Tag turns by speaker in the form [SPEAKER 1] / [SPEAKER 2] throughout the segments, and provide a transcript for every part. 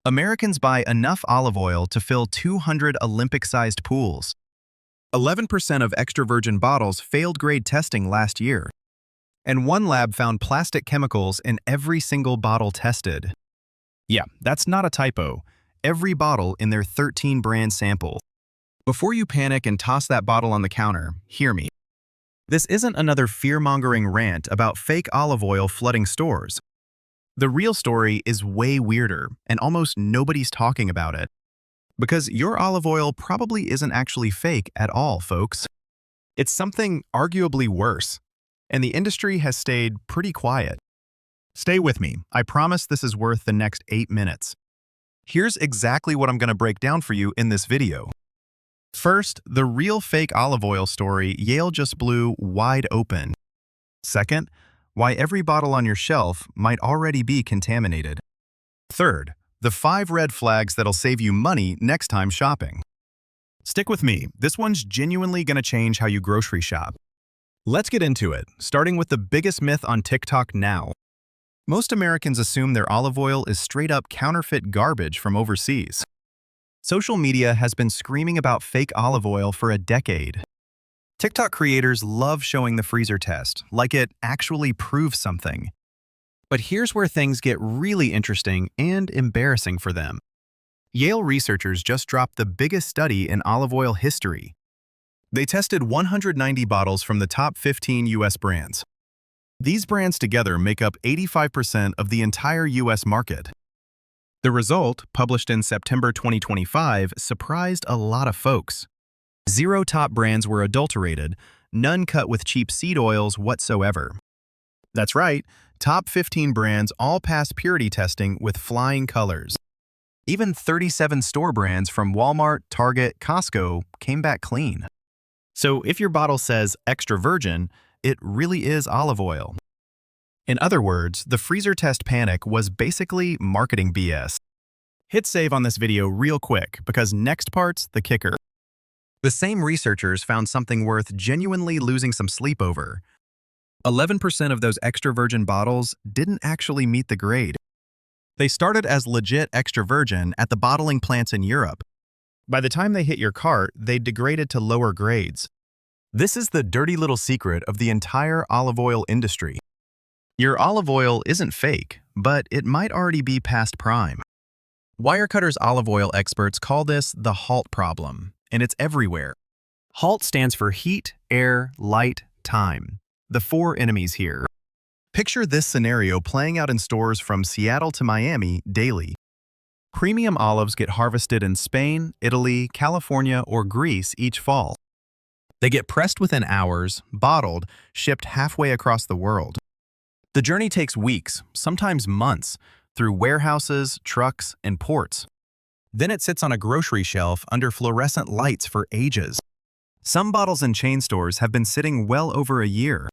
[SPEAKER 1] Americans buy enough olive oil to fill 200 Olympic-sized pools. 11% of extra virgin bottles failed grade testing last year. And one lab found plastic chemicals in every single bottle tested. Yeah, that's not a typo. Every bottle in their 13-brand sample. Before you panic and toss that bottle on the counter, hear me. This isn't another fear-mongering rant about fake olive oil flooding stores. The real story is way weirder, and almost nobody's talking about it. Because your olive oil probably isn't actually fake at all, folks. It's something arguably worse, and the industry has stayed pretty quiet. Stay with me. I promise this is worth the next 8 minutes. Here's exactly what I'm going to break down for you in this video. First, the real fake olive oil story Yale just blew wide open. Second, why every bottle on your shelf might already be contaminated. Third, the 5 red flags that'll save you money next time shopping. Stick with me, this one's genuinely gonna change how you grocery shop. Let's get into it, starting with the biggest myth on TikTok now. Most Americans assume their olive oil is straight up counterfeit garbage from overseas. Social media has been screaming about fake olive oil for a decade. TikTok creators love showing the freezer test, like it actually proves something. But here's where things get really interesting and embarrassing for them. Yale researchers just dropped the biggest study in olive oil history. They tested 190 bottles from the top 15 US brands. These brands together make up 85% of the entire US market. The result, published in September 2025, surprised a lot of folks. 0 top brands were adulterated, none cut with cheap seed oils whatsoever. That's right, top 15 brands all passed purity testing with flying colors. Even 37 store brands from Walmart, Target, Costco came back clean. So if your bottle says extra virgin, it really is olive oil. In other words, the freezer test panic was basically marketing BS. Hit save on this video real quick because next part's the kicker. The same researchers found something worth genuinely losing some sleep over. 11% of those extra virgin bottles didn't actually meet the grade. They started as legit extra virgin at the bottling plants in Europe. By the time they hit your cart, they degraded to lower grades. This is the dirty little secret of the entire olive oil industry. Your olive oil isn't fake, but it might already be past prime. Wirecutter's olive oil experts call this the HALT problem, and it's everywhere. HALT stands for heat, air, light, time. The 4 enemies here. Picture this scenario playing out in stores from Seattle to Miami daily. Premium olives get harvested in Spain, Italy, California, or Greece each fall. They get pressed within hours, bottled, shipped halfway across the world. The journey takes weeks, sometimes months, through warehouses, trucks, and ports. Then it sits on a grocery shelf under fluorescent lights for ages. Some bottles in chain stores have been sitting well over a year.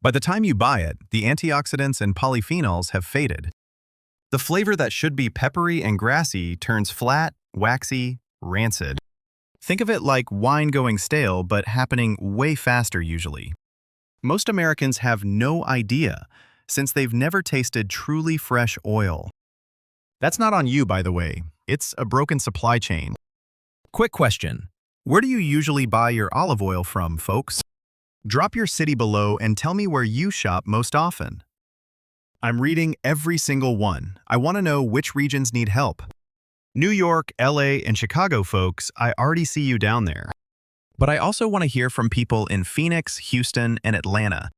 [SPEAKER 1] By the time you buy it, the antioxidants and polyphenols have faded. The flavor that should be peppery and grassy turns flat, waxy, rancid. Think of it like wine going stale, but happening way faster usually. Most Americans have no idea, since they've never tasted truly fresh oil. That's not on you, by the way. It's a broken supply chain. Quick question. Where do you usually buy your olive oil from, folks? Drop your city below and tell me where you shop most often. I'm reading every single one. I want to know which regions need help. New York, LA, and Chicago folks, I already see you down there. But I also want to hear from people in Phoenix, Houston, and Atlanta.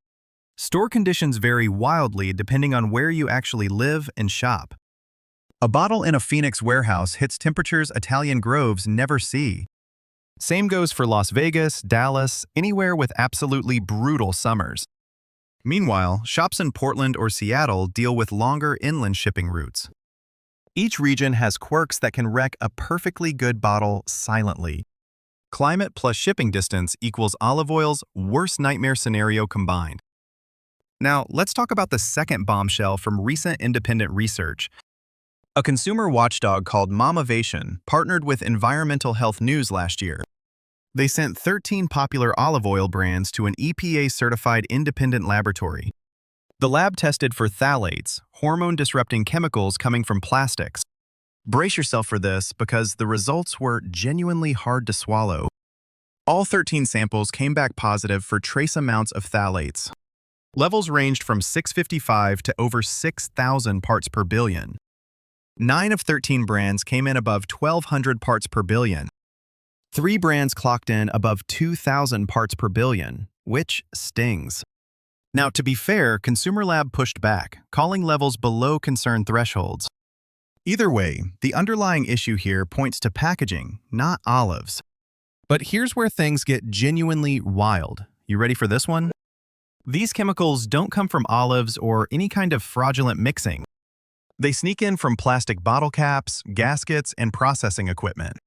[SPEAKER 1] Store conditions vary wildly depending on where you actually live and shop. A bottle in a Phoenix warehouse hits temperatures Italian groves never see. Same goes for Las Vegas, Dallas, anywhere with absolutely brutal summers. Meanwhile, shops in Portland or Seattle deal with longer inland shipping routes. Each region has quirks that can wreck a perfectly good bottle silently. Climate plus shipping distance equals olive oil's worst nightmare scenario combined. Now, let's talk about the second bombshell from recent independent research. A consumer watchdog called Momavation partnered with Environmental Health News last year. They sent 13 popular olive oil brands to an EPA-certified independent laboratory. The lab tested for phthalates, hormone-disrupting chemicals coming from plastics. Brace yourself for this because the results were genuinely hard to swallow. All 13 samples came back positive for trace amounts of phthalates. Levels ranged from 655 to over 6,000 parts per billion. 9 of 13 brands came in above 1,200 parts per billion. 3 brands clocked in above 2,000 parts per billion, which stings. Now, to be fair, Consumer Lab pushed back, calling levels below concern thresholds. Either way, the underlying issue here points to packaging, not olives. But here's where things get genuinely wild. You ready for this one? These chemicals don't come from olives or any kind of fraudulent mixing. They sneak in from plastic bottle caps, gaskets, and processing equipment.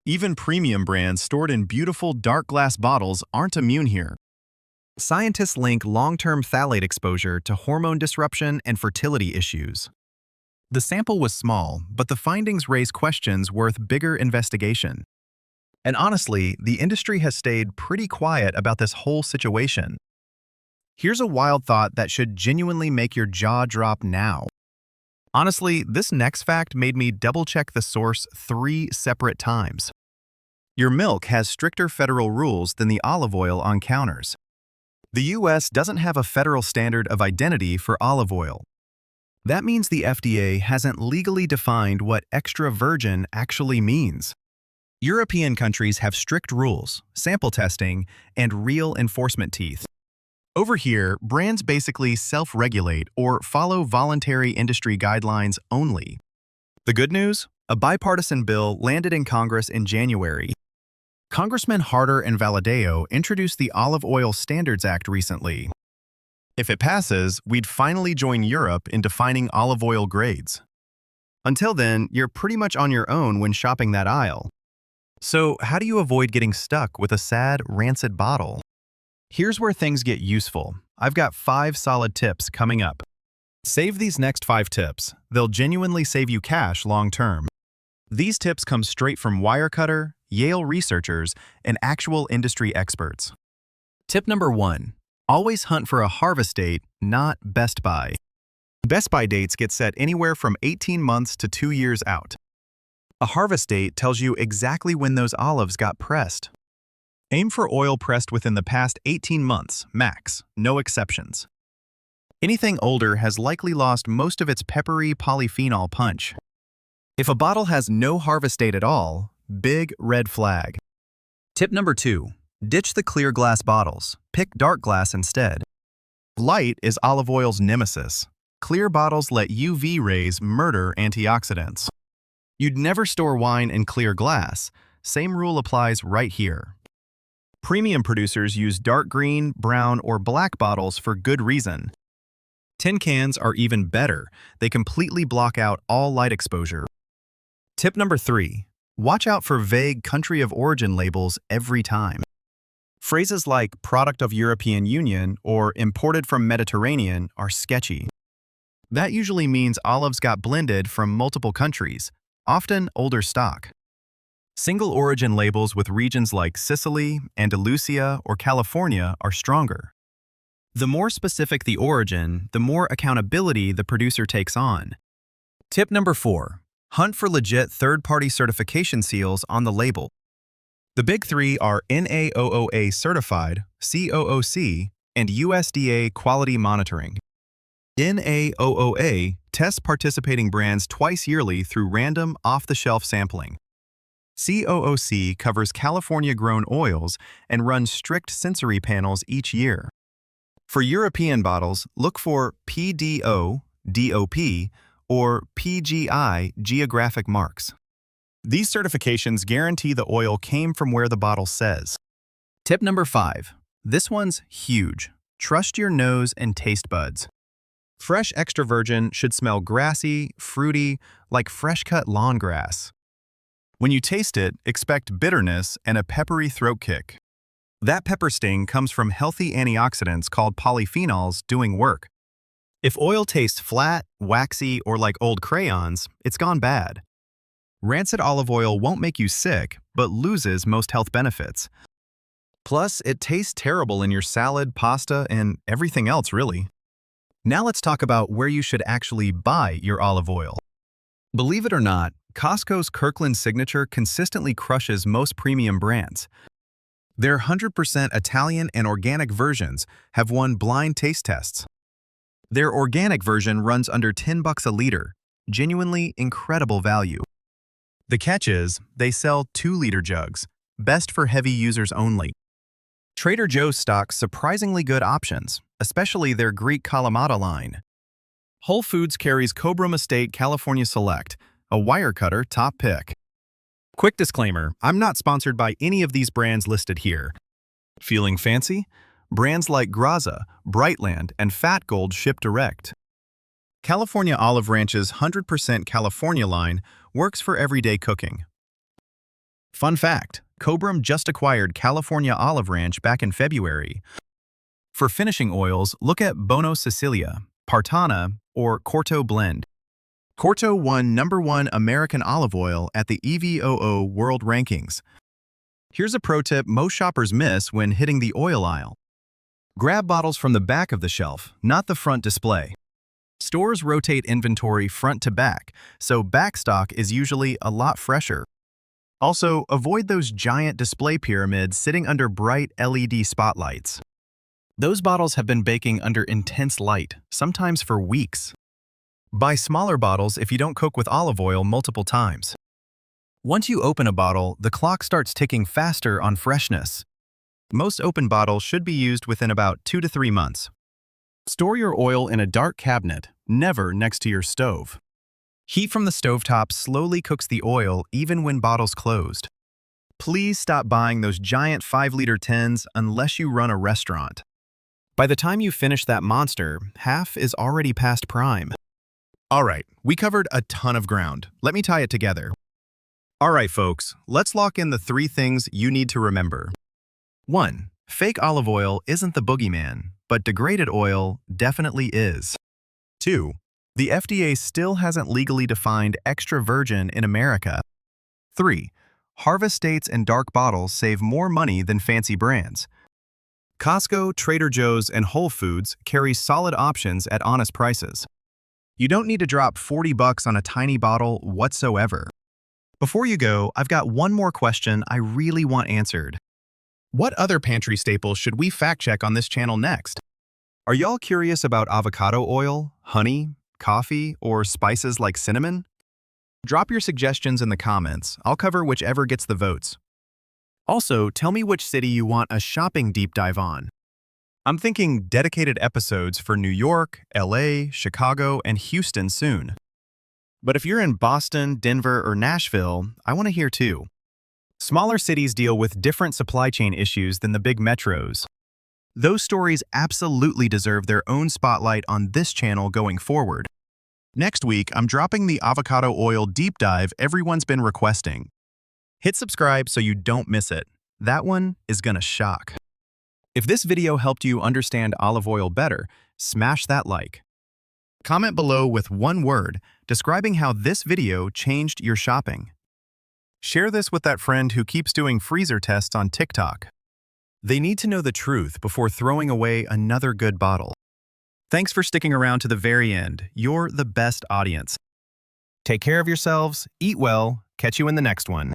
[SPEAKER 1] Even premium brands stored in beautiful dark glass bottles aren't immune here. Scientists link long-term phthalate exposure to hormone disruption and fertility issues. The sample was small, but the findings raise questions worth bigger investigation. And honestly, the industry has stayed pretty quiet about this whole situation. Here's a wild thought that should genuinely make your jaw drop now. Honestly, this next fact made me double-check the source 3 separate times. Your milk has stricter federal rules than the olive oil on counters. The U.S. doesn't have a federal standard of identity for olive oil. That means the FDA hasn't legally defined what extra virgin actually means. European countries have strict rules, sample testing, and real enforcement teeth. Over here, brands basically self-regulate or follow voluntary industry guidelines only. The good news? A bipartisan bill landed in Congress in January. Congressman Harder and Valadao introduced the Olive Oil Standards Act recently. If it passes, we'd finally join Europe in defining olive oil grades. Until then, you're pretty much on your own when shopping that aisle. So, how do you avoid getting stuck with a sad, rancid bottle? Here's where things get useful. I've got 5 solid tips coming up. Save these next 5 tips. They'll genuinely save you cash long term. These tips come straight from Wirecutter, Yale researchers, and actual industry experts. Tip number 1. Always hunt for a harvest date, not Best By. Best By dates get set anywhere from 18 months to 2 years out. A harvest date tells you exactly when those olives got pressed. Aim for oil pressed within the past 18 months, max, no exceptions. Anything older has likely lost most of its peppery polyphenol punch. If a bottle has no harvest date at all, big red flag. Tip number 2. Ditch the clear glass bottles. Pick dark glass instead. Light is olive oil's nemesis. Clear bottles let UV rays murder antioxidants. You'd never store wine in clear glass. Same rule applies right here. Premium producers use dark green, brown, or black bottles for good reason. Tin cans are even better. They completely block out all light exposure. Tip number 3. Watch out for vague country of origin labels every time. Phrases like product of European Union or imported from Mediterranean are sketchy. That usually means olives got blended from multiple countries, often older stock. Single origin labels with regions like Sicily, Andalusia, or California are stronger. The more specific the origin, the more accountability the producer takes on. Tip number 4. Hunt for legit third-party certification seals on the label. The big 3 are NAOOA certified, COOC, and USDA quality monitoring. NAOOA tests participating brands twice yearly through random, off-the-shelf sampling. COOC covers California-grown oils and runs strict sensory panels each year. For European bottles, look for PDO, DOP, or PGI geographic marks. These certifications guarantee the oil came from where the bottle says. Tip number 5. This one's huge. Trust your nose and taste buds. Fresh extra virgin should smell grassy, fruity, like fresh-cut lawn grass. When you taste it, expect bitterness and a peppery throat kick. That pepper sting comes from healthy antioxidants called polyphenols doing work. If oil tastes flat, waxy, or like old crayons, it's gone bad. Rancid olive oil won't make you sick, but loses most health benefits. Plus, it tastes terrible in your salad, pasta, and everything else, really. Now let's talk about where you should actually buy your olive oil. Believe it or not, Costco's Kirkland Signature consistently crushes most premium brands. Their 100% Italian and organic versions have won blind taste tests. Their organic version runs under $10 a liter, genuinely incredible value. The catch is, they sell 2-liter jugs, best for heavy users only. Trader Joe's stocks surprisingly good options, especially their Greek Kalamata line. Whole Foods carries Cobram Estate California Select, a wire cutter top pick. Quick disclaimer, I'm not sponsored by any of these brands listed here. Feeling fancy? Brands like Graza, Brightland, and Fat Gold ship direct. California Olive Ranch's 100% California line works for everyday cooking. Fun fact, Cobram just acquired California Olive Ranch back in February. For finishing oils, look at Bono Sicilia, Partana, or Corto Blend. Corto won #1 American olive oil at the EVOO World Rankings. Here's a pro tip most shoppers miss when hitting the oil aisle. Grab bottles from the back of the shelf, not the front display. Stores rotate inventory front to back, so back stock is usually a lot fresher. Also, avoid those giant display pyramids sitting under bright LED spotlights. Those bottles have been baking under intense light, sometimes for weeks. Buy smaller bottles if you don't cook with olive oil multiple times. Once you open a bottle, the clock starts ticking faster on freshness. Most open bottles should be used within about 2 to 3 months. Store your oil in a dark cabinet, never next to your stove. Heat from the stovetop slowly cooks the oil even when bottles closed. Please stop buying those giant 5-liter tins unless you run a restaurant. By the time you finish that monster, half is already past prime. Alright, we covered a ton of ground. Let me tie it together. Alright folks, let's lock in the 3 things you need to remember. 1. Fake olive oil isn't the boogeyman, but degraded oil definitely is. 2. The FDA still hasn't legally defined extra virgin in America. 3. Harvest dates and dark bottles save more money than fancy brands. Costco, Trader Joe's, and Whole Foods carry solid options at honest prices. You don't need to drop $40 on a tiny bottle whatsoever. Before you go, I've got one more question I really want answered. What other pantry staples should we fact-check on this channel next? Are y'all curious about avocado oil, honey, coffee, or spices like cinnamon? Drop your suggestions in the comments. I'll cover whichever gets the votes. Also, tell me which city you want a shopping deep dive on. I'm thinking dedicated episodes for New York, LA, Chicago, and Houston soon. But if you're in Boston, Denver, or Nashville, I want to hear too. Smaller cities deal with different supply chain issues than the big metros. Those stories absolutely deserve their own spotlight on this channel going forward. Next week, I'm dropping the avocado oil deep dive everyone's been requesting. Hit subscribe so you don't miss it. That one is gonna shock. If this video helped you understand olive oil better, smash that like. Comment below with one word describing how this video changed your shopping. Share this with that friend who keeps doing freezer tests on TikTok. They need to know the truth before throwing away another good bottle. Thanks for sticking around to the very end. You're the best audience. Take care of yourselves, eat well, catch you in the next one.